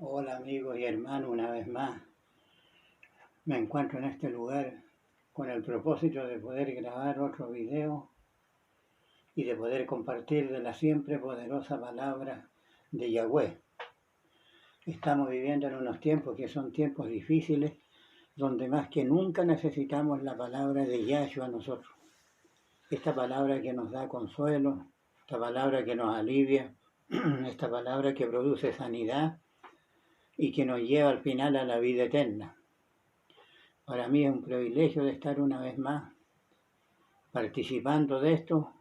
Hola amigos y hermanos, una vez más me encuentro en este lugar con el propósito de poder grabar otro video y de poder compartir de la siempre poderosa palabra de Yahweh. Estamos viviendo en unos tiempos que son tiempos difíciles, donde más que nunca necesitamos la palabra de Yahshua a nosotros. Esta palabra que nos da consuelo, esta palabra que nos alivia, esta palabra que produce sanidad y que nos lleva al final a la vida eterna. Para mí es un privilegio de estar una vez más participando de esto,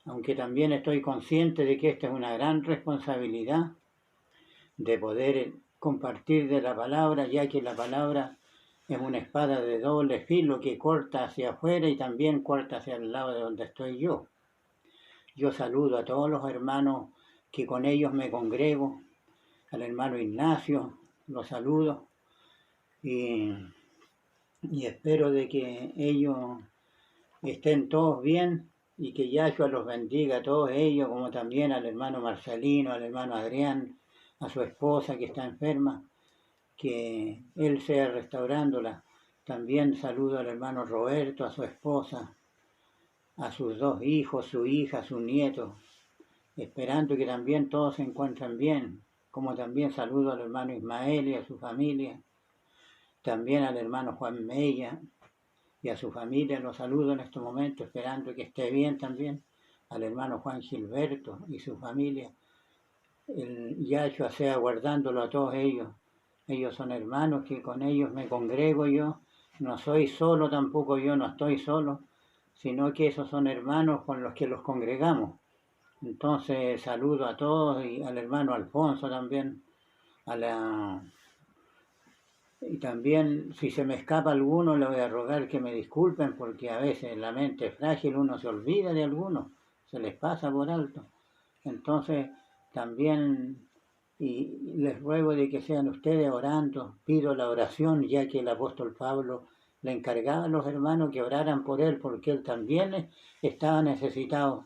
aunque también estoy consciente de que esta es una gran responsabilidad de poder compartir de la palabra, ya que la palabra es una espada de doble filo que corta hacia afuera y también corta hacia el lado de donde estoy yo. Yo saludo a todos los hermanos que con ellos me congrego, al hermano Ignacio, lo saludo y espero de que ellos estén todos bien y que Yahshua los bendiga a todos ellos, como también al hermano Marcelino, al hermano Adrián, a su esposa que está enferma, que Él sea restaurándola. También saludo al hermano Roberto, a su esposa, a sus dos hijos, su hija, su nieto, esperando que también todos se encuentren bien, como también saludo al hermano Ismael y a su familia, también al hermano Juan Mella y a su familia los saludo en estos momentos, esperando que esté bien también, al hermano Juan Gilberto y su familia. El Yahshua sea guardándolo a todos ellos. Ellos son hermanos que con ellos me congrego yo, no soy solo tampoco, yo no estoy solo, sino que esos son hermanos con los que los congregamos. Entonces saludo a todos y al hermano Alfonso también, y también, si se me escapa alguno, le voy a rogar que me disculpen, porque a veces la mente es frágil, uno se olvida de algunos, se les pasa por alto. Entonces, también, y les ruego de que sean ustedes orando, pido la oración, ya que el apóstol Pablo le encargaba a los hermanos que oraran por él, porque él también estaba necesitado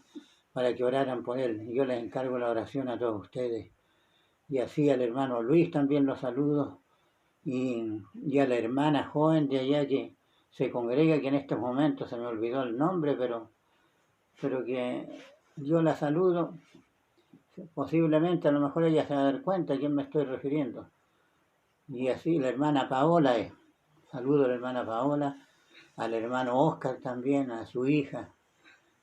para que oraran por él. Yo les encargo la oración a todos ustedes. Y así al hermano Luis también los saludo. Y a la hermana joven de allá que se congrega, que en estos momentos se me olvidó el nombre, pero que yo la saludo, posiblemente a lo mejor ella se va a dar cuenta a quién me estoy refiriendo. Y así la hermana Paola, saludo a la hermana Paola, al hermano Oscar también, a su hija,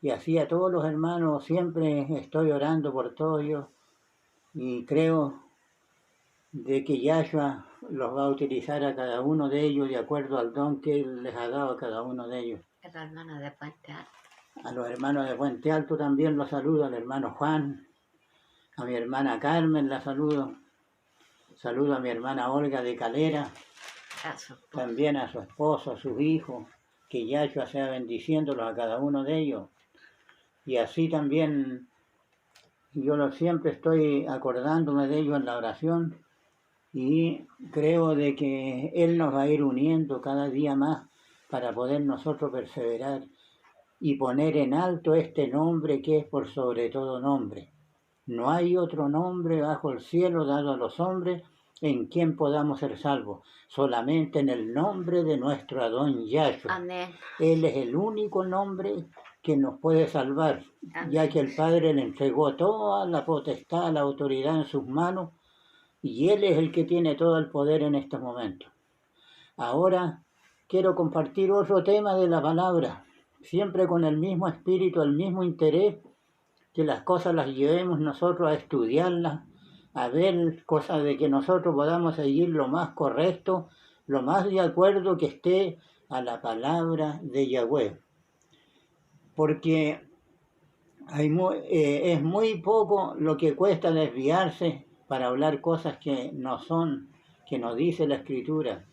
y así a todos los hermanos, siempre estoy orando por todos ellos, y creo de que Yahshua los va a utilizar a cada uno de ellos de acuerdo al don que Él les ha dado a cada uno de ellos. A los hermanos de Puente Alto. A los hermanos de Puente Alto también los saludo, al hermano Juan, a mi hermana Carmen la saludo, saludo a mi hermana Olga de Calera, también a su esposo, a sus hijos, que Yahshua sea bendiciéndolos a cada uno de ellos. Y así también yo siempre estoy acordándome de ellos en la oración, y creo de que Él nos va a ir uniendo cada día más para poder nosotros perseverar y poner en alto este nombre que es por sobre todo nombre. No hay otro nombre bajo el cielo dado a los hombres en quien podamos ser salvos, solamente en el nombre de nuestro Adón Yahshua. Amén. Él es el único nombre que nos puede salvar, Amén. Ya que el Padre le entregó toda la potestad, la autoridad en sus manos, y Él es el que tiene todo el poder en estos momentos. Ahora quiero compartir otro tema de la palabra, siempre con el mismo espíritu, el mismo interés, que las cosas las llevemos nosotros a estudiarlas, a ver cosas de que nosotros podamos seguir lo más correcto, lo más de acuerdo que esté a la palabra de Yahweh. Porque es muy poco lo que cuesta desviarse para hablar cosas que no son, que nos dice la Escritura.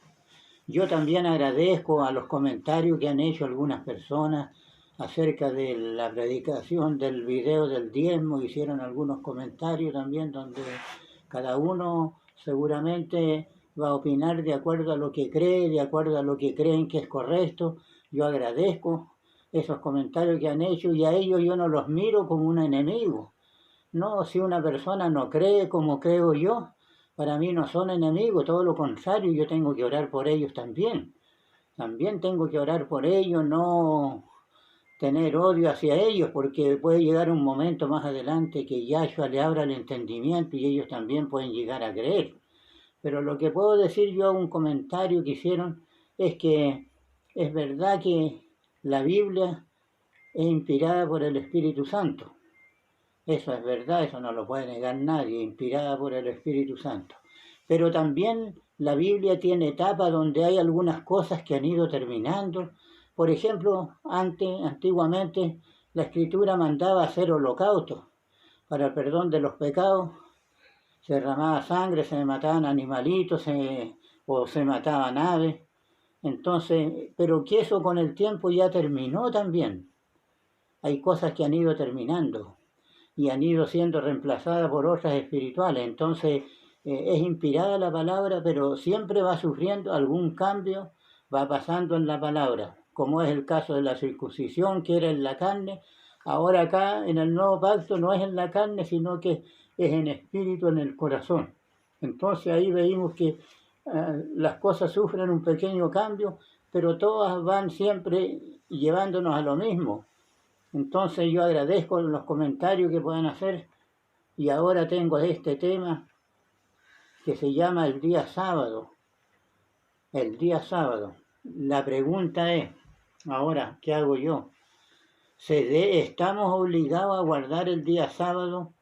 Yo también agradezco a los comentarios que han hecho algunas personas acerca de la predicación del video del diezmo. Hicieron algunos comentarios también donde cada uno seguramente va a opinar de acuerdo a lo que cree, de acuerdo a lo que creen que es correcto. Yo agradezco esos comentarios que han hecho, y a ellos yo no los miro como un enemigo. No, si una persona no cree como creo yo, para mí no son enemigos, todo lo contrario, yo tengo que orar por ellos también. También tengo que orar por ellos, no tener odio hacia ellos, porque puede llegar un momento más adelante que Yahshua le abra el entendimiento y ellos también pueden llegar a creer. Pero lo que puedo decir yo a un comentario que hicieron es que es verdad que la Biblia es inspirada por el Espíritu Santo. Eso es verdad, eso no lo puede negar nadie, inspirada por el Espíritu Santo. Pero también la Biblia tiene etapas donde hay algunas cosas que han ido terminando. Por ejemplo, antiguamente la Escritura mandaba hacer holocaustos para el perdón de los pecados. Se derramaba sangre, se mataban animalitos o se mataban aves. Entonces, pero que eso con el tiempo ya terminó también. Hay cosas que han ido terminando y han ido siendo reemplazadas por otras espirituales. Entonces, es inspirada la palabra, pero siempre va sufriendo algún cambio, va pasando en la palabra, como es el caso de la circuncisión, que era en la carne. Ahora acá, en el nuevo pacto, no es en la carne, sino que es en espíritu, en el corazón. Entonces ahí veíamos que las cosas sufren un pequeño cambio, pero todas van siempre llevándonos a lo mismo. Entonces yo agradezco los comentarios que puedan hacer y ahora tengo este tema que se llama el día sábado. El día sábado. La pregunta es, ahora, ¿qué hago yo? ¿Estamos obligados a guardar el día sábado?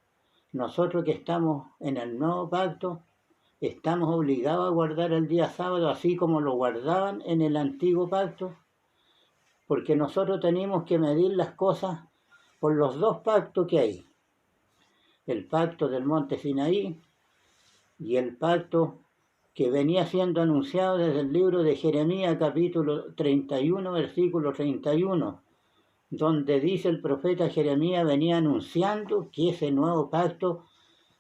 Nosotros que estamos en el nuevo pacto, ¿estamos obligados a guardar el día sábado así como lo guardaban en el antiguo pacto? Porque nosotros tenemos que medir las cosas por los dos pactos que hay. El pacto del monte Sinaí y el pacto que venía siendo anunciado desde el libro de Jeremías capítulo 31, versículo 31, donde dice el profeta Jeremías venía anunciando que ese nuevo pacto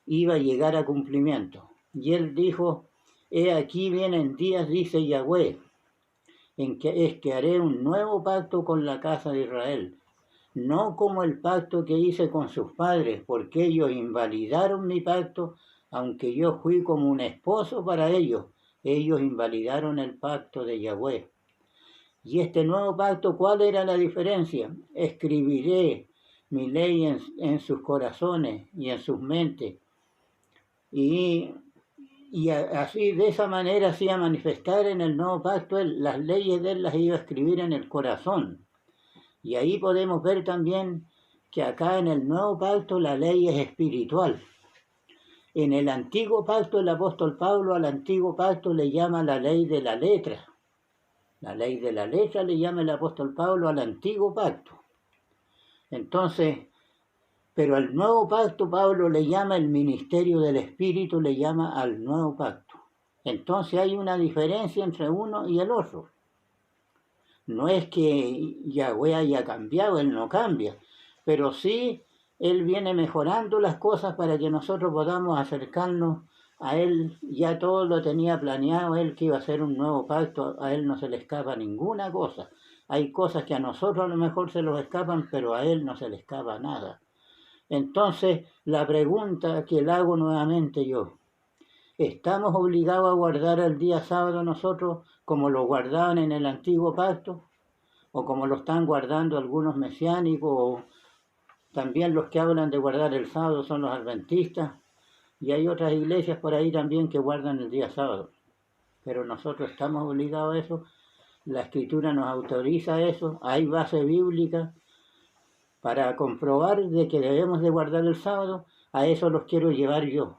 iba a llegar a cumplimiento. Y él dijo, he aquí vienen días, dice Yahweh, en que haré un nuevo pacto con la casa de Israel, no como el pacto que hice con sus padres, porque ellos invalidaron mi pacto, aunque yo fui como un esposo para ellos, ellos invalidaron el pacto de Yahweh. Y este nuevo pacto, ¿cuál era la diferencia? Escribiré mi ley en sus corazones y en sus mentes. Y así, de esa manera, hacía manifestar en el nuevo pacto, las leyes de él las iba a escribir en el corazón. Y ahí podemos ver también que acá en el nuevo pacto la ley es espiritual. En el antiguo pacto el apóstol Pablo al antiguo pacto le llama la ley de la letra. La ley de la letra le llama el apóstol Pablo al antiguo pacto. Entonces, pero al nuevo pacto Pablo le llama el ministerio del Espíritu, le llama al nuevo pacto. Entonces hay una diferencia entre uno y el otro. No es que Yahweh haya cambiado, Él no cambia, pero sí Él viene mejorando las cosas para que nosotros podamos acercarnos a Él. Ya todo lo tenía planeado, Él que iba a hacer un nuevo pacto, a Él no se le escapa ninguna cosa. Hay cosas que a nosotros a lo mejor se nos escapan, pero a Él no se le escapa nada. Entonces, la pregunta que le hago nuevamente yo, ¿estamos obligados a guardar el día sábado nosotros como lo guardaban en el antiguo pacto? ¿O como lo están guardando algunos mesiánicos? O también los que hablan de guardar el sábado son los adventistas. Y hay otras iglesias por ahí también que guardan el día sábado. Pero nosotros estamos obligados a eso. La Escritura nos autoriza a eso. Hay base bíblica para comprobar de que debemos de guardar el sábado. A eso los quiero llevar yo.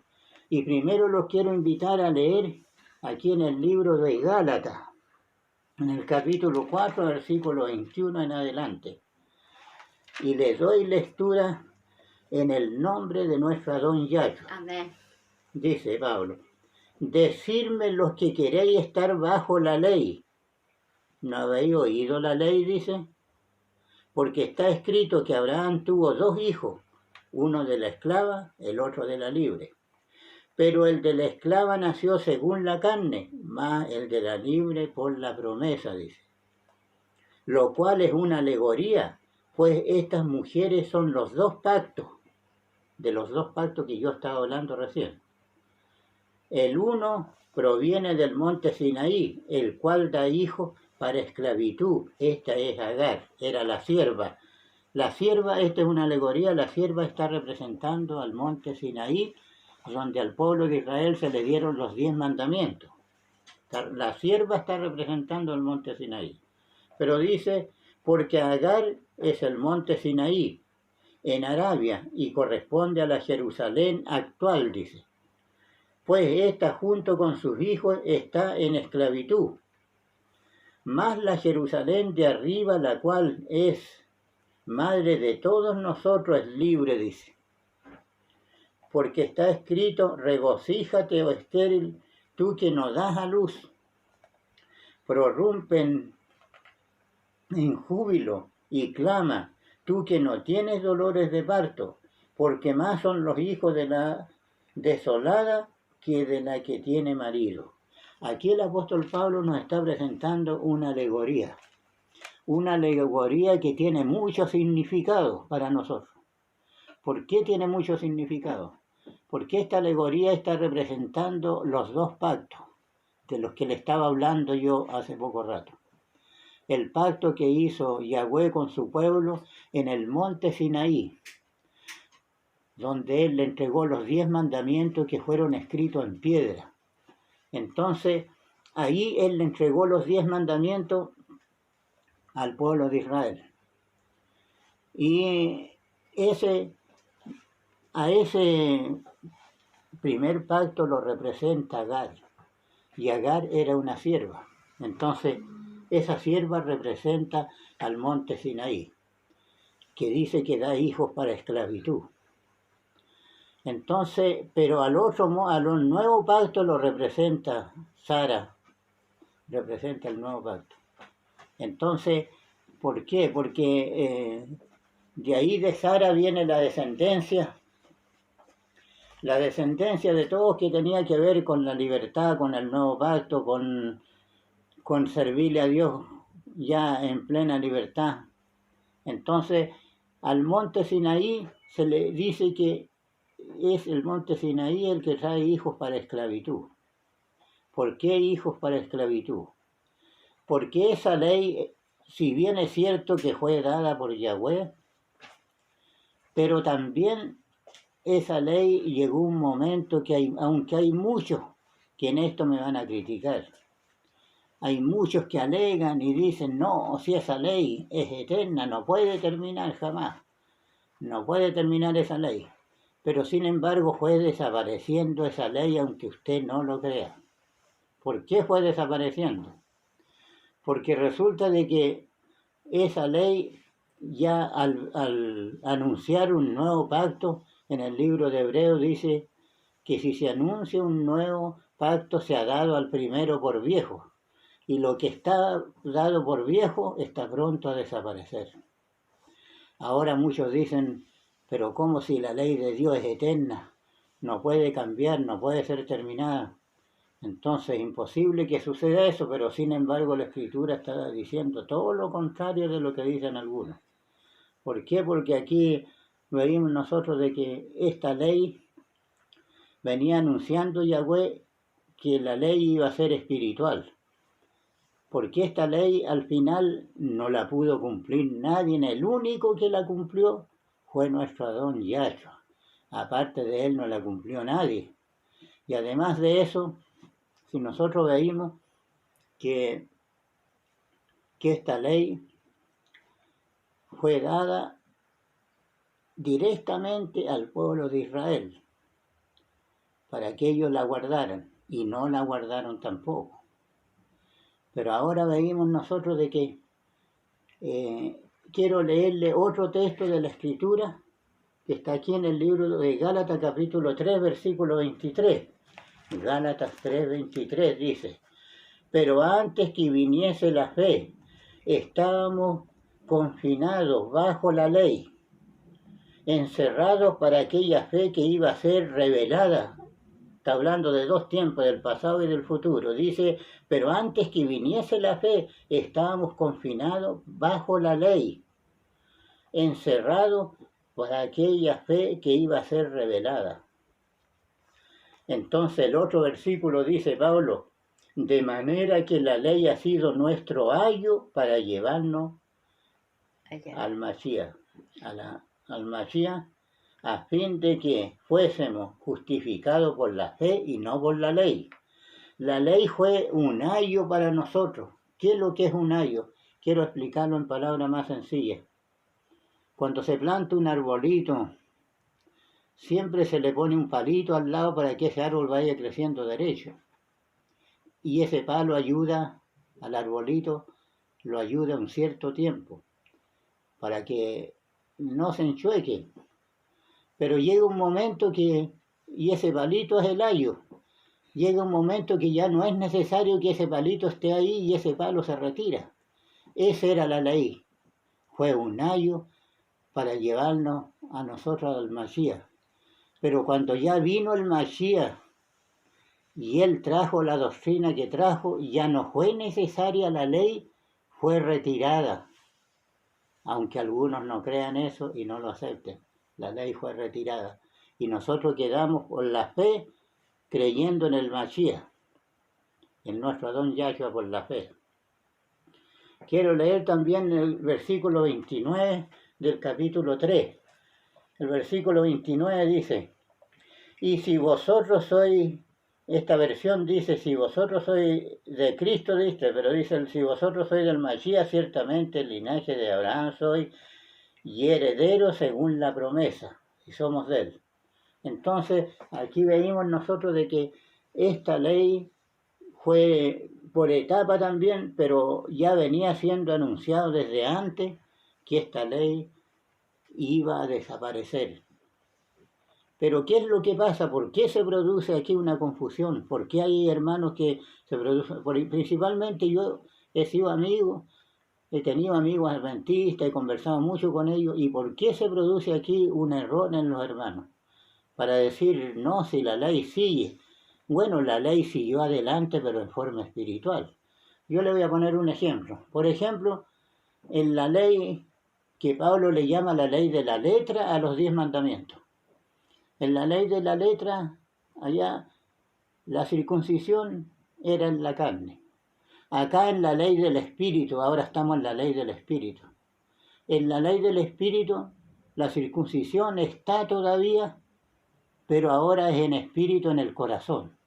Y primero los quiero invitar a leer aquí en el libro de Gálatas, en el capítulo 4, versículo 21 en adelante. Y les doy lectura en el nombre de nuestro Adón Yahshua. Amén. Dice Pablo, decidme los que queréis estar bajo la ley. ¿No habéis oído la ley? Dice. Porque está escrito que Abraham tuvo dos hijos, uno de la esclava, el otro de la libre. Pero el de la esclava nació según la carne, más el de la libre por la promesa, dice. Lo cual es una alegoría, pues estas mujeres son los dos pactos, de los dos pactos que yo estaba hablando recién. El uno proviene del monte Sinaí, el cual da hijos para esclavitud. Esta es Agar, era la sierva. La sierva, esta es una alegoría, la sierva está representando al monte Sinaí, donde al pueblo de Israel se le dieron los 10 mandamientos. La sierva está representando el monte Sinaí. Pero dice, porque Agar es el monte Sinaí, en Arabia, y corresponde a la Jerusalén actual, dice. Pues ésta junto con sus hijos está en esclavitud. Más la Jerusalén de arriba, la cual es madre de todos nosotros, es libre, dice. Porque está escrito, regocíjate, oh estéril, tú que no das a luz. Prorrumpen en júbilo y clama, tú que no tienes dolores de parto, porque más son los hijos de la desolada que de la que tiene marido. Aquí el apóstol Pablo nos está presentando una alegoría que tiene mucho significado para nosotros. ¿Por qué tiene mucho significado? Porque esta alegoría está representando los dos pactos de los que le estaba hablando yo hace poco rato. El pacto que hizo Yahweh con su pueblo en el monte Sinaí, donde él le entregó los 10 mandamientos que fueron escritos en piedra. Entonces, ahí él le entregó los 10 mandamientos al pueblo de Israel. Y a ese primer pacto lo representa Agar. Y Agar era una sierva. Entonces, esa sierva representa al monte Sinaí, que dice que da hijos para esclavitud. Entonces, pero al nuevo pacto lo representa Sara, representa el nuevo pacto. Entonces, ¿por qué? Porque de ahí de Sara viene la descendencia de todos, que tenía que ver con la libertad, con el nuevo pacto, con servirle a Dios ya en plena libertad. Entonces, al monte Sinaí se le dice que es el monte Sinaí el que trae hijos para esclavitud. ¿Por qué hijos para esclavitud? Porque esa ley, si bien es cierto que fue dada por Yahweh, pero también esa ley llegó un momento que aunque hay muchos que en esto me van a criticar, hay muchos que alegan y dicen, no, si esa ley es eterna, no puede terminar jamás, no puede terminar esa ley. Pero sin embargo fue desapareciendo esa ley aunque usted no lo crea. ¿Por qué fue desapareciendo? Porque resulta de que esa ley ya al anunciar un nuevo pacto, en el libro de Hebreos dice que si se anuncia un nuevo pacto se ha dado al primero por viejo, y lo que está dado por viejo está pronto a desaparecer. Ahora muchos dicen, pero ¿cómo si la ley de Dios es eterna? No puede cambiar, no puede ser terminada. Entonces es imposible que suceda eso, pero sin embargo la Escritura está diciendo todo lo contrario de lo que dicen algunos. ¿Por qué? Porque aquí veíamos nosotros de que esta ley venía anunciando Yahweh que la ley iba a ser espiritual. Porque esta ley al final no la pudo cumplir nadie, el único que la cumplió fue nuestro Adón Yahshua. Aparte de él no la cumplió nadie. Y además de eso, si nosotros veíamos que esta ley fue dada directamente al pueblo de Israel, para que ellos la guardaran, y no la guardaron tampoco. Pero ahora veíamos nosotros de que quiero leerle otro texto de la Escritura que está aquí en el libro de Gálatas capítulo 3, versículo 23. Gálatas 3, 23 dice, pero antes que viniese la fe, estábamos confinados bajo la ley, encerrados para aquella fe que iba a ser revelada. Está hablando de dos tiempos, del pasado y del futuro. Dice, pero antes que viniese la fe, estábamos confinados bajo la ley, encerrados para aquella fe que iba a ser revelada. Entonces el otro versículo dice Pablo, de manera que la ley ha sido nuestro ayo para llevarnos Allá. al Mashiach, al Mashiach, a fin de que fuésemos justificados por la fe y no por la ley. La ley fue un ayo para nosotros. ¿Qué es lo que es un ayo? Quiero explicarlo en palabras más sencillas. Cuando se planta un arbolito, siempre se le pone un palito al lado para que ese árbol vaya creciendo derecho. Y ese palo ayuda al arbolito, lo ayuda un cierto tiempo, para que no se enchueque. Pero llega un momento que, y ese palito es el ayo, llega un momento que ya no es necesario que ese palito esté ahí y ese palo se retira. Esa era la ley. Fue un ayo para llevarnos a nosotros al Mashiach. Pero cuando ya vino el Mashiach y él trajo la doctrina que trajo, ya no fue necesaria la ley, fue retirada. Aunque algunos no crean eso y no lo acepten, la ley fue retirada. Y nosotros quedamos por la fe creyendo en el Mashiach, en nuestro Adón Yahshua por la fe. Quiero leer también el versículo 29 del capítulo 3. El versículo 29 dice, y si vosotros sois, esta versión dice, si vosotros sois de Cristo, dice, pero dice, si vosotros sois del Mashiach, ciertamente el linaje de Abraham sois y heredero según la promesa, y somos de él. Entonces, aquí veíamos nosotros de que esta ley fue por etapa también, pero ya venía siendo anunciado desde antes que esta ley iba a desaparecer. Pero ¿qué es lo que pasa? ¿Por qué se produce aquí una confusión? ¿Por qué hay hermanos que se producen? Principalmente yo he sido amigo, he tenido amigos adventistas, he conversado mucho con ellos. ¿Y por qué se produce aquí un error en los hermanos? Para decir, no, si la ley sigue. Bueno, la ley siguió adelante, pero en forma espiritual. Yo le voy a poner un ejemplo. Por ejemplo, en la ley que Pablo le llama la ley de la letra a los 10 mandamientos. En la ley de la letra, allá, la circuncisión era en la carne. Acá en la ley del espíritu, ahora estamos en la ley del espíritu. En la ley del espíritu, la circuncisión está todavía, pero ahora es en espíritu, en el corazón.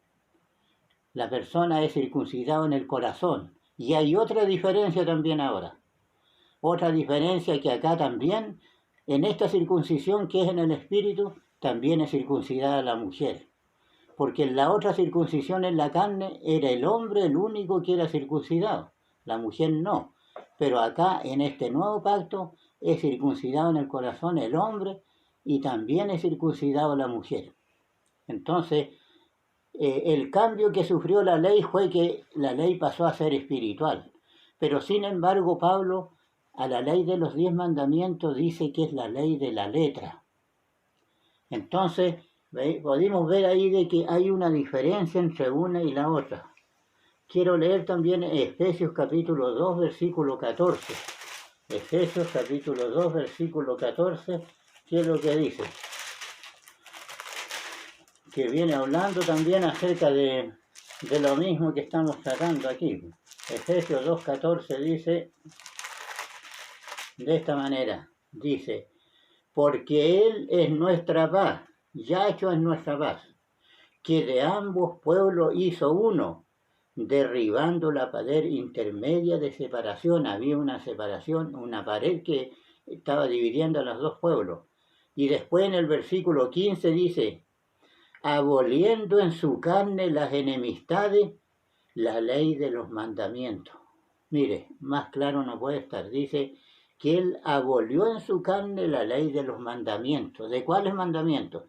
La persona es circuncidada en el corazón. Y hay otra diferencia también ahora. Otra diferencia que acá también, en esta circuncisión que es en el espíritu, también es circuncidada la mujer. Porque en la otra circuncisión en la carne era el hombre el único que era circuncidado. La mujer no. Pero acá en este nuevo pacto es circuncidado en el corazón el hombre y también es circuncidado la mujer. Entonces, el cambio que sufrió la ley fue que la ley pasó a ser espiritual. Pero sin embargo, Pablo, a la ley de los 10 mandamientos dice que es la ley de la letra. Entonces, podemos ver ahí de que hay una diferencia entre una y la otra. Quiero leer también Efesios capítulo 2, versículo 14. Efesios capítulo 2, versículo 14, ¿qué es lo que dice? Que viene hablando también acerca de lo mismo que estamos tratando aquí. Efesios 2.14 dice de esta manera, dice, porque Él es nuestra paz, Yahshua es nuestra paz, que de ambos pueblos hizo uno, derribando la pared intermedia de separación. Había una separación, una pared que estaba dividiendo a los dos pueblos. Y después en el versículo 15 dice, aboliendo en su carne las enemistades, la ley de los mandamientos. Mire, más claro no puede estar. Dice que él abolió en su carne la ley de los mandamientos. ¿De cuáles mandamientos?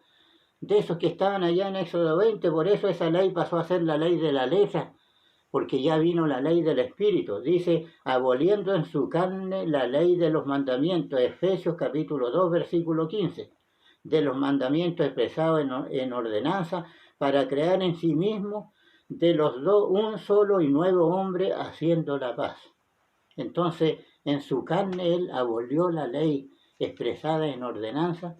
De esos que estaban allá en Éxodo 20, por eso esa ley pasó a ser la ley de la letra, porque ya vino la ley del Espíritu. Dice, aboliendo en su carne la ley de los mandamientos. Efesios capítulo 2, versículo 15. De los mandamientos expresados en ordenanza, para crear en sí mismo de los dos un solo y nuevo hombre, haciendo la paz. Entonces, en su carne él abolió la ley expresada en ordenanza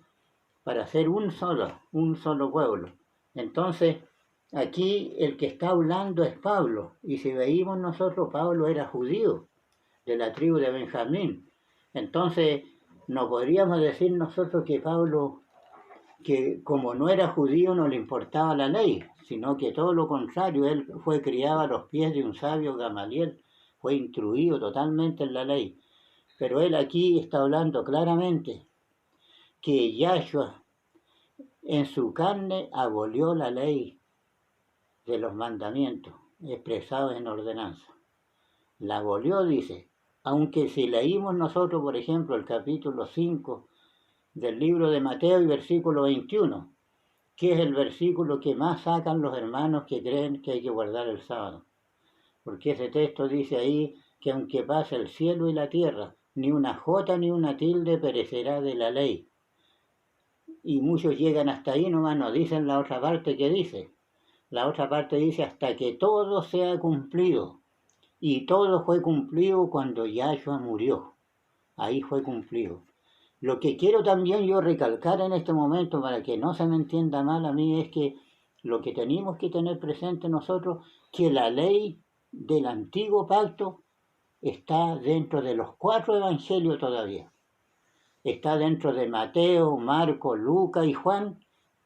para ser un solo pueblo. Entonces, Aquí el que está hablando es Pablo, y si veíamos nosotros, Pablo era judío, de la tribu de Benjamín. Entonces, no podríamos decir nosotros que Pablo, que como no era judío, no le importaba la ley, sino que todo lo contrario, él fue criado a los pies de un sabio Gamaliel, fue instruido totalmente en la ley. Pero él aquí está hablando claramente que Yahshua en su carne abolió la ley de los mandamientos expresados en ordenanza. La abolió, dice, aunque si leímos nosotros, por ejemplo, el capítulo 5 del libro de Mateo y versículo 21, que es el versículo que más sacan los hermanos que creen que hay que guardar el sábado. Porque ese texto dice ahí que aunque pase el cielo y la tierra, ni una jota ni una tilde perecerá de la ley. Y muchos llegan hasta ahí, nomás no dicen la otra parte que dice. La otra parte dice hasta que todo sea cumplido. Y todo fue cumplido cuando Yahshua murió. Ahí fue cumplido. Lo que quiero también yo recalcar en este momento, para que no se me entienda mal a mí, es que lo que tenemos que tener presente nosotros, que la ley del antiguo pacto está dentro de los 4 evangelios todavía. Está dentro de Mateo, Marcos, Lucas y Juan.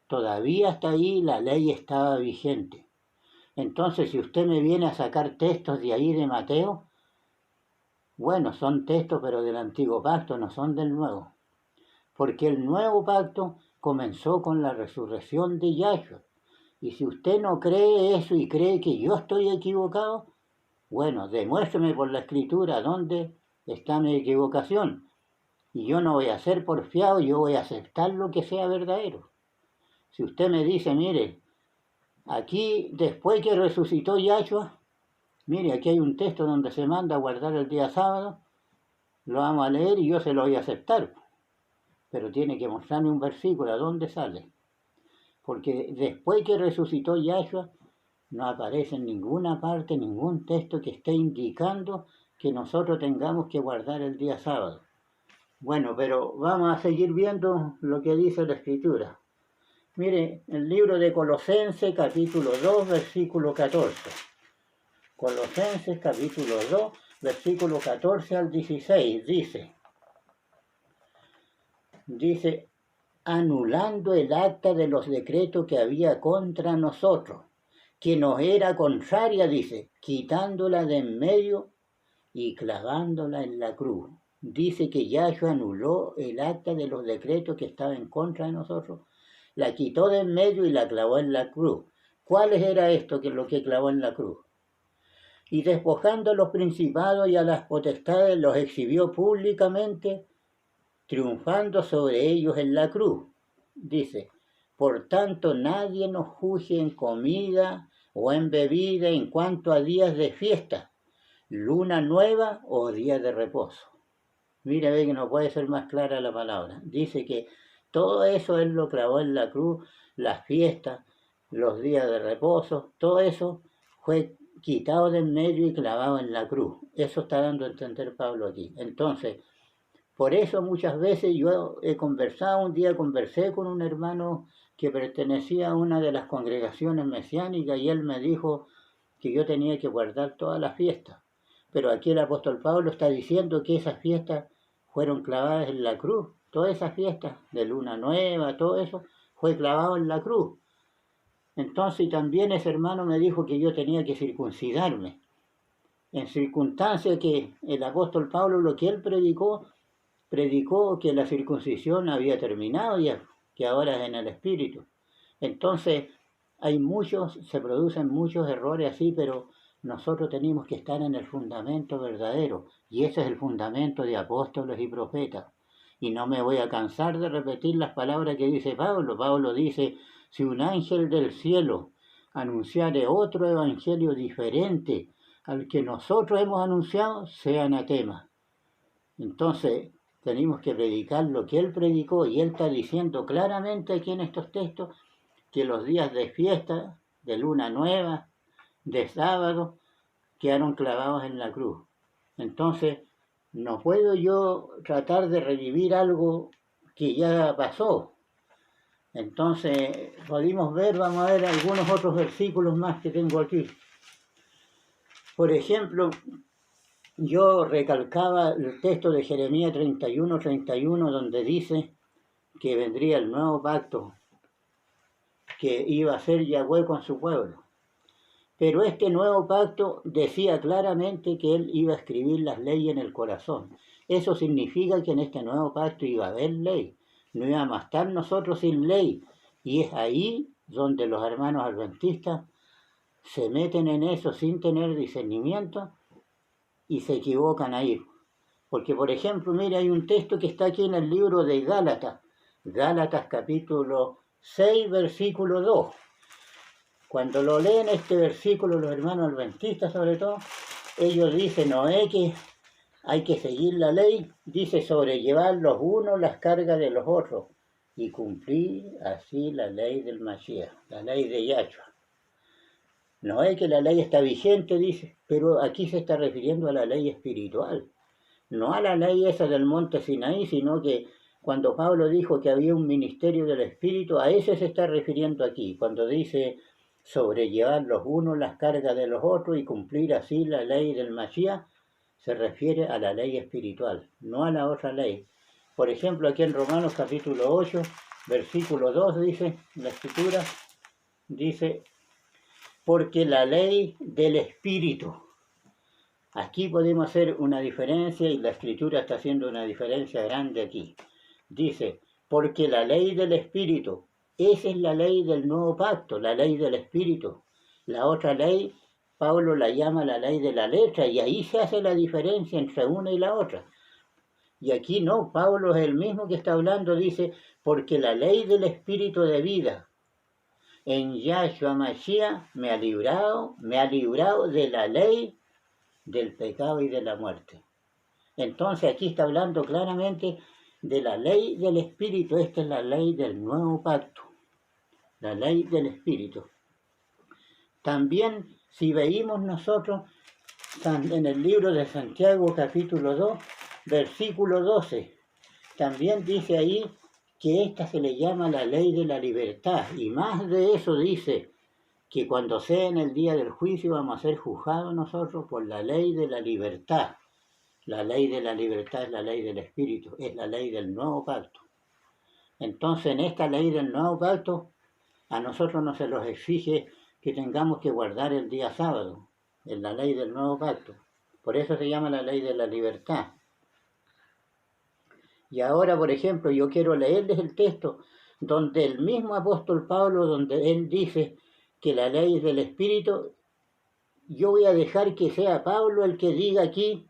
Todavía hasta ahí la ley estaba vigente. Entonces, si usted me viene a sacar textos de ahí de Mateo, bueno, son textos pero del antiguo pacto, no son del nuevo. Porque el nuevo pacto comenzó con la resurrección de Yahshua. Y si usted no cree eso y cree que yo estoy equivocado, bueno, demuéstreme por la escritura dónde está mi equivocación. Y yo no voy a ser porfiado, yo voy a aceptar lo que sea verdadero. Si usted me dice, mire, aquí después que resucitó Yahshua, mire, aquí hay un texto donde se manda a guardar el día sábado, lo vamos a leer y yo se lo voy a aceptar. Pero tiene que mostrarme un versículo, ¿a dónde sale? Porque después que resucitó Yahshua, no aparece en ninguna parte, ningún texto que esté indicando que nosotros tengamos que guardar el día sábado. Bueno, pero vamos a seguir viendo lo que dice la Escritura. Mire, el libro de Colosenses, capítulo 2, versículo 14. Colosenses, capítulo 2, versículo 14 al 16, dice, anulando el acta de los decretos que había contra nosotros, que nos era contraria, dice, quitándola de en medio y clavándola en la cruz. Dice que Yahshua anuló el acta de los decretos que estaba en contra de nosotros, la quitó de en medio y la clavó en la cruz. ¿Cuáles era esto que es lo que clavó en la cruz? Y despojando a los principados y a las potestades los exhibió públicamente, triunfando sobre ellos en la cruz. Dice, por tanto nadie nos juzgue en comida o en bebida en cuanto a días de fiesta, luna nueva o día de reposo. Mira, ve que no puede ser más clara la palabra. Dice que todo eso él lo clavó en la cruz, las fiestas, los días de reposo, todo eso fue quitado de en medio y clavado en la cruz. Eso está dando a entender Pablo aquí. Entonces, por eso muchas veces yo he conversado, un día conversé con un hermano que pertenecía a una de las congregaciones mesiánicas y él me dijo que yo tenía que guardar todas las fiestas. Pero aquí el apóstol Pablo está diciendo que esas fiestas fueron clavadas en la cruz. Todas esas fiestas de luna nueva, todo eso fue clavado en la cruz. Entonces también ese hermano me dijo que yo tenía que circuncidarme. En circunstancias que el apóstol Pablo lo que él predicó que la circuncisión había terminado ya, que ahora es en el espíritu. Entonces, se producen muchos errores así, pero nosotros tenemos que estar en el fundamento verdadero, y ese es el fundamento de apóstoles y profetas. Y no me voy a cansar de repetir las palabras que dice Pablo. Pablo dice, si un ángel del cielo anunciare otro evangelio diferente al que nosotros hemos anunciado, sea anatema. Entonces, tenemos que predicar lo que él predicó, y él está diciendo claramente aquí en estos textos que los días de fiesta, de luna nueva, de sábado, quedaron clavados en la cruz. Entonces, no puedo yo tratar de revivir algo que ya pasó. Entonces, pudimos ver, vamos a ver algunos otros versículos más que tengo aquí. Por ejemplo, yo recalcaba el texto de Jeremías 31, donde dice que vendría el nuevo pacto, que iba a ser Yahweh con su pueblo. Pero este nuevo pacto decía claramente que él iba a escribir las leyes en el corazón. Eso significa que en este nuevo pacto iba a haber ley. No íbamos a estar nosotros sin ley. Y es ahí donde los hermanos adventistas se meten en eso sin tener discernimiento y se equivocan ahí. Porque, por ejemplo, mire, hay un texto que está aquí en el libro de Gálatas. Gálatas capítulo 6, versículo 2. Cuando lo leen este versículo los hermanos adventistas sobre todo, ellos dicen, no es que hay que seguir la ley, dice sobrellevar los unos las cargas de los otros y cumplir así la ley del Mashiach, la ley de Yahshua. No es que la ley está vigente, dice, pero aquí se está refiriendo a la ley espiritual, no a la ley esa del monte Sinaí, sino que cuando Pablo dijo que había un ministerio del Espíritu, a ese se está refiriendo aquí, cuando dice sobrellevar los unos las cargas de los otros y cumplir así la ley del Mashiach, se refiere a la ley espiritual, no a la otra ley. Por ejemplo, aquí en Romanos capítulo 8, versículo 2 dice, la Escritura dice, porque la ley del Espíritu. Aquí podemos hacer una diferencia y la Escritura está haciendo una diferencia grande aquí. Dice, porque la ley del Espíritu, esa es la ley del nuevo pacto, la ley del Espíritu. La otra ley, Pablo la llama la ley de la letra y ahí se hace la diferencia entre una y la otra. Y aquí no, Pablo es el mismo que está hablando, dice, porque la ley del Espíritu de vida en Yahshua Mashiach me ha librado de la ley del pecado y de la muerte. Entonces aquí está hablando claramente de la ley del Espíritu. Esta es la ley del nuevo pacto, la ley del Espíritu. También, si veíamos nosotros en el libro de Santiago capítulo 2, versículo 12, también dice ahí que esta se le llama la ley de la libertad. Y más de eso dice que cuando sea en el día del juicio vamos a ser juzgados nosotros por la ley de la libertad. La ley de la libertad es la ley del Espíritu, es la ley del nuevo pacto. Entonces, en esta ley del nuevo pacto, a nosotros no se nos exige que tengamos que guardar el día sábado, en la ley del nuevo pacto. Por eso se llama la ley de la libertad. Y ahora, por ejemplo, yo quiero leerles el texto donde el mismo apóstol Pablo, donde él dice que la ley del Espíritu, yo voy a dejar que sea Pablo el que diga aquí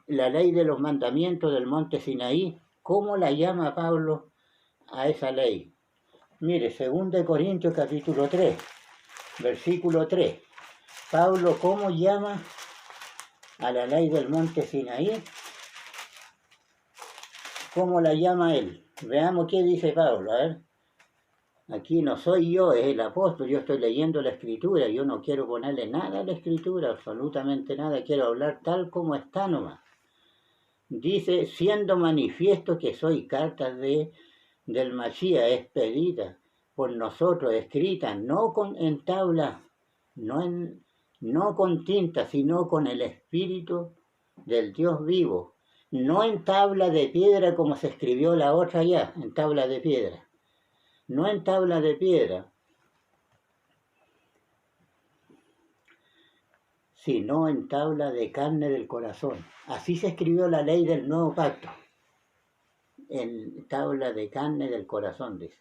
la ley de los mandamientos del monte Sinaí. ¿Cómo la llama Pablo a esa ley? Mire, 2 Corintios capítulo 3, versículo 3. Pablo, ¿cómo llama a la ley del monte Sinaí? ¿Cómo la llama él? Veamos qué dice Pablo, a ver. Aquí no soy yo, es el apóstol, yo estoy leyendo la Escritura, yo no quiero ponerle nada a la Escritura, absolutamente nada, quiero hablar tal como está nomás. Dice, siendo manifiesto que soy carta del Mashiach expedida por nosotros, escrita no en tabla, no con tinta, sino con el Espíritu del Dios vivo, no en tabla de piedra como se escribió la otra ya, en tabla de piedra, no en tabla de piedra, sino en tabla de carne del corazón. Así se escribió la ley del nuevo pacto, en tabla de carne del corazón, dice.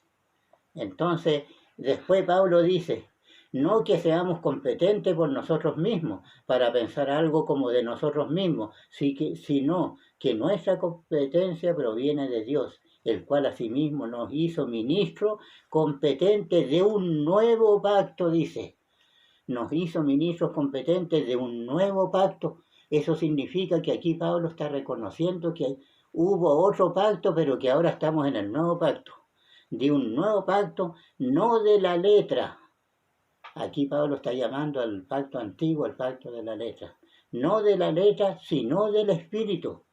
Entonces, después Pablo dice, no que seamos competentes por nosotros mismos para pensar algo como de nosotros mismos, sino que nuestra competencia proviene de Dios, el cual asimismo nos hizo ministros competentes de un nuevo pacto, dice. Nos hizo ministros competentes de un nuevo pacto. Eso significa que aquí Pablo está reconociendo que hubo otro pacto, pero que ahora estamos en el nuevo pacto. De un nuevo pacto, no de la letra. Aquí Pablo está llamando al pacto antiguo, al pacto de la letra. No de la letra, sino del Espíritu.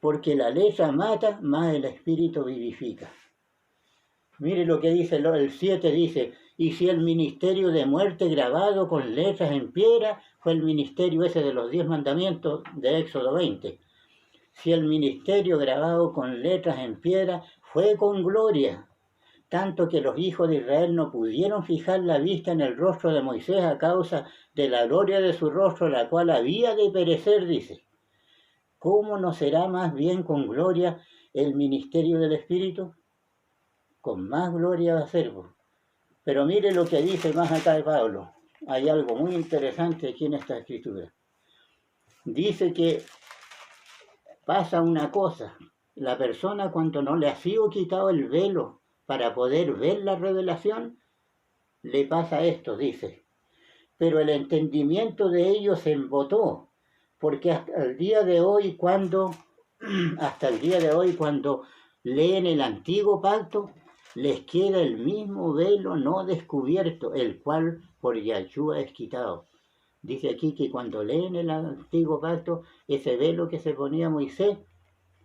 Porque la letra mata, más el Espíritu vivifica. Mire lo que dice el 7, dice, y si el ministerio de muerte grabado con letras en piedra, fue el ministerio ese de los 10 mandamientos de Éxodo 20. Si el ministerio grabado con letras en piedra fue con gloria, tanto que los hijos de Israel no pudieron fijar la vista en el rostro de Moisés a causa de la gloria de su rostro, la cual había de perecer, dice. ¿Cómo no será más bien con gloria el ministerio del Espíritu? Con más gloria va a ser. Pero mire lo que dice más acá de Pablo. Hay algo muy interesante aquí en esta escritura. Dice que pasa una cosa. La persona, cuando no le ha sido quitado el velo para poder ver la revelación, le pasa esto, dice. Pero el entendimiento de ellos se embotó, porque hasta el día de hoy cuando leen el antiguo pacto, les queda el mismo velo no descubierto, el cual por Yahshua es quitado. Dice aquí que cuando leen el antiguo pacto, ese velo que se ponía Moisés,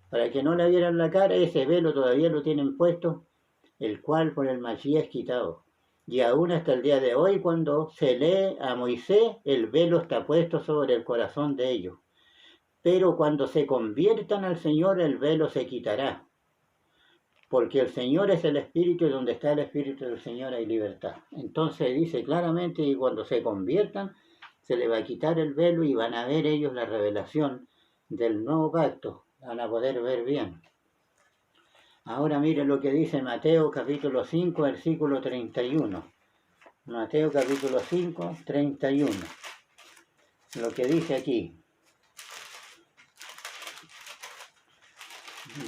para que no le vieran la cara, ese velo todavía lo tienen puesto, el cual por el Mashiach es quitado. Y aún hasta el día de hoy, cuando se lee a Moisés, el velo está puesto sobre el corazón de ellos. Pero cuando se conviertan al Señor, el velo se quitará. Porque el Señor es el Espíritu y donde está el Espíritu del Señor hay libertad. Entonces dice claramente que cuando se conviertan, se le va a quitar el velo y van a ver ellos la revelación del nuevo pacto. Van a poder ver bien. Ahora miren lo que dice Mateo capítulo 5, versículo 31. Mateo capítulo 5, 31. Lo que dice aquí.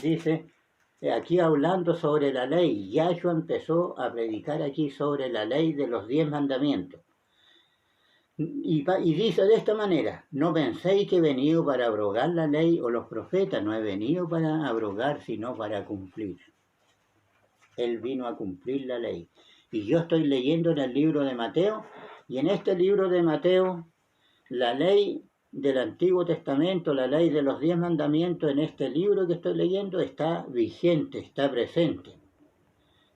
Dice, aquí hablando sobre la ley, Yahshua empezó a predicar aquí sobre la ley de los 10 mandamientos. Y dice de esta manera, no penséis que he venido para abrogar la ley o los profetas, no he venido para abrogar, sino para cumplir. Él vino a cumplir la ley. Y yo estoy leyendo en el libro de Mateo, y en este libro de Mateo, la ley del Antiguo Testamento, la ley de los 10 mandamientos, en este libro que estoy leyendo, está vigente, está presente.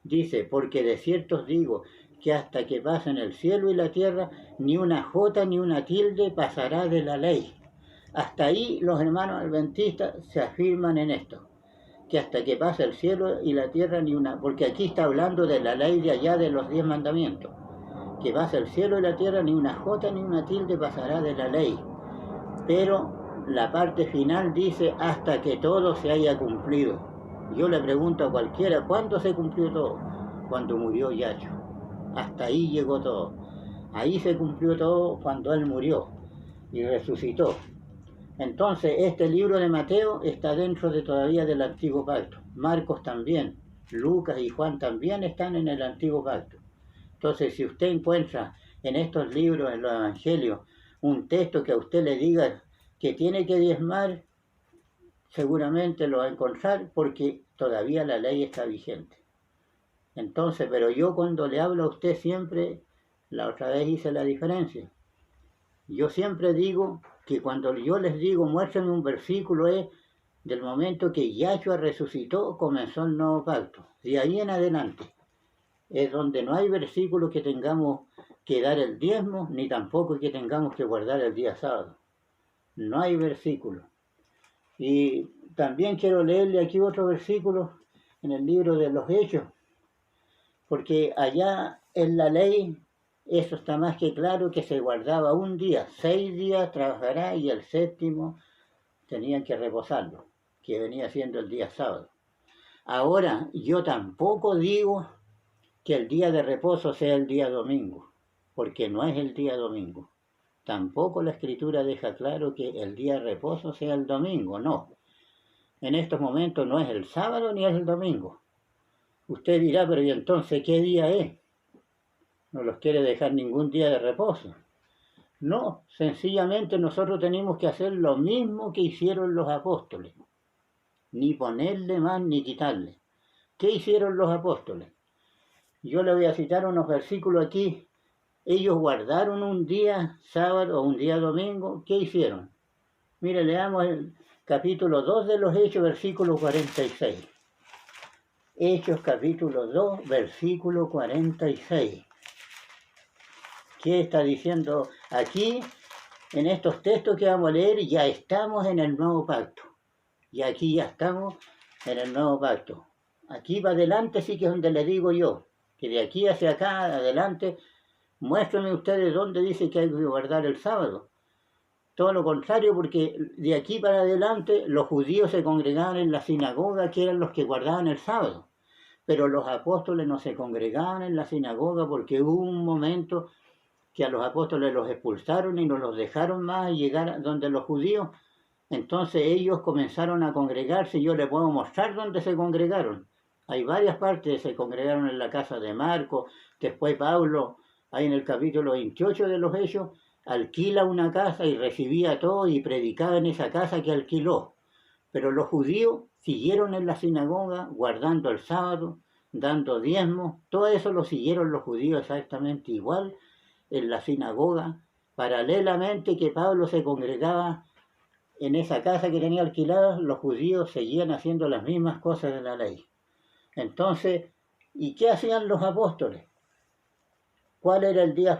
Dice, porque de cierto os digo, que hasta que pasen el cielo y la tierra, ni una jota ni una tilde pasará de la ley. Hasta ahí los hermanos adventistas se afirman en esto, que hasta que pase el cielo y la tierra ni una, porque aquí está hablando de la ley de allá de los 10 mandamientos, que pase el cielo y la tierra, ni una jota ni una tilde pasará de la ley. Pero la parte final dice, hasta que todo se haya cumplido. Yo le pregunto a cualquiera, ¿cuándo se cumplió todo? Cuando murió Yahshua. Hasta ahí llegó todo. Ahí se cumplió todo cuando Él murió y resucitó. Entonces, este libro de Mateo está dentro de todavía del Antiguo Pacto. Marcos también, Lucas y Juan también están en el Antiguo Pacto. Entonces, si usted encuentra en estos libros, en los Evangelios, un texto que a usted le diga que tiene que diezmar, seguramente lo va a encontrar porque todavía la ley está vigente. Entonces, pero yo cuando le hablo a usted siempre, la otra vez hice la diferencia. Yo siempre digo que cuando yo les digo, muéstrenme un versículo, es del momento que Yahshua resucitó, comenzó el nuevo pacto. De ahí en adelante es donde no hay versículo que tengamos que dar el diezmo, ni tampoco que tengamos que guardar el día sábado. No hay versículo. Y también quiero leerle aquí otro versículo en el libro de los Hechos, porque allá en la ley, eso está más que claro, que se guardaba un día, 6 días trabajará y el 7º tenían que reposarlo, que venía siendo el día sábado. Ahora, yo tampoco digo que el día de reposo sea el día domingo, porque no es el día domingo. Tampoco la Escritura deja claro que el día de reposo sea el domingo, no. En estos momentos no es el sábado ni es el domingo. Usted dirá, pero ¿y entonces qué día es? No los quiere dejar ningún día de reposo. No, sencillamente nosotros tenemos que hacer lo mismo que hicieron los apóstoles. Ni ponerle más ni quitarle. ¿Qué hicieron los apóstoles? Yo le voy a citar unos versículos aquí. Ellos guardaron un día sábado o un día domingo. ¿Qué hicieron? Mire, leamos el capítulo 2 de los Hechos, versículo 46. Hechos capítulo 2, versículo 46. ¿Qué está diciendo aquí? En estos textos que vamos a leer ya estamos en el nuevo pacto. Y aquí ya estamos en el nuevo pacto. Aquí para adelante sí que es donde le digo yo, que de aquí hacia acá, adelante, muéstrenme ustedes dónde dice que hay que guardar el sábado. Todo lo contrario, porque de aquí para adelante los judíos se congregaban en la sinagoga, que eran los que guardaban el sábado. Pero los apóstoles no se congregaban en la sinagoga porque hubo un momento que a los apóstoles los expulsaron y no los dejaron más llegar donde los judíos. Entonces ellos comenzaron a congregarse. Yo les puedo mostrar dónde se congregaron. Hay varias partes. Se congregaron en la casa de Marcos. Después Pablo, ahí en el capítulo 28 de los Hechos, alquila una casa y recibía todo y predicaba en esa casa que alquiló. Pero los judíos siguieron en la sinagoga, guardando el sábado, dando diezmos. Todo eso lo siguieron los judíos exactamente igual en la sinagoga, paralelamente que Pablo se congregaba en esa casa que tenía alquilada. Los judíos seguían haciendo las mismas cosas de la ley. Entonces, ¿y qué hacían los apóstoles? ¿Cuál era el día